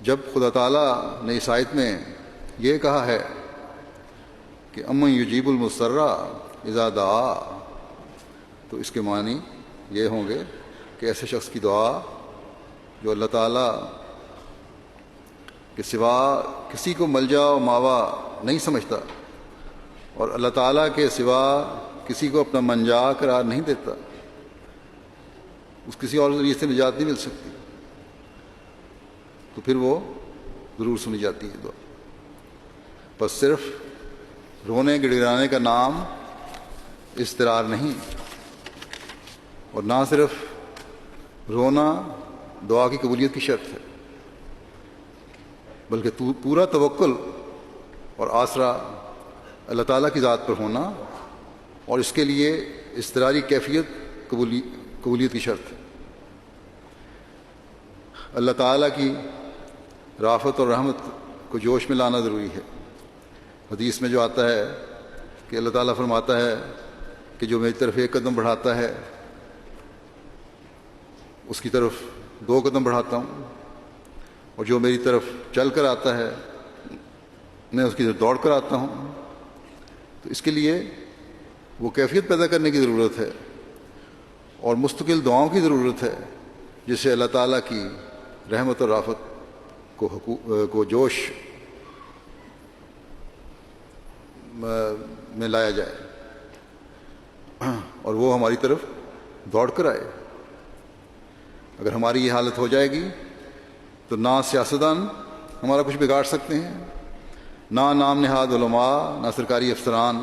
جب خدا تعالیٰ نے اس آیت میں یہ کہا ہے کہ امن یجیب المضطر اذا دعا، تو اس کے معنی یہ ہوں گے کہ ایسے شخص کی دعا جو اللہ تعالیٰ کے سوا کسی کو ملجا و ماوا نہیں سمجھتا اور اللہ تعالیٰ کے سوا کسی کو اپنا منجا قرار نہیں دیتا، اس کسی اور ذریعے سے نجات نہیں مل سکتی، تو پھر وہ ضرور سنی جاتی ہے دعا۔ بس صرف رونے گڑگڑانے کا نام اضطرار نہیں، اور نہ صرف رونا دعا کی قبولیت کی شرط ہے، بلکہ پورا توکل اور آسرا اللہ تعالیٰ کی ذات پر ہونا، اور اس کے لیے اضطراری کیفیت قبولیت کی شرط ہے۔ اللہ تعالیٰ کی رافت اور رحمت کو جوش میں لانا ضروری ہے۔ حدیث میں جو آتا ہے کہ اللہ تعالیٰ فرماتا ہے کہ جو میری طرف ایک قدم بڑھاتا ہے اس کی طرف 2 قدم بڑھاتا ہوں، اور جو میری طرف چل کر آتا ہے میں اس کی طرف دوڑ کر آتا ہوں۔ تو اس کے لیے وہ کیفیت پیدا کرنے کی ضرورت ہے اور مستقل دعاؤں کی ضرورت ہے، جس سے اللہ تعالیٰ کی رحمت اور رافت کو جوش میں لایا جائے اور وہ ہماری طرف دوڑ کر آئے۔ اگر ہماری یہ حالت ہو جائے گی تو نہ سیاستدان ہمارا کچھ بگاڑ سکتے ہیں، نہ نام نہاد علماء، نہ سرکاری افسران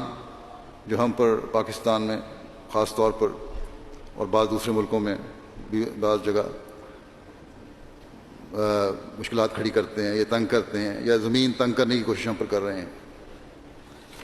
جو ہم پر پاکستان میں خاص طور پر اور بعض دوسرے ملکوں میں بھی بعض جگہ مشکلات کھڑی کرتے ہیں یا تنگ کرتے ہیں یا زمین تنگ کرنے کی کوشش ہم پر کر رہے ہیں۔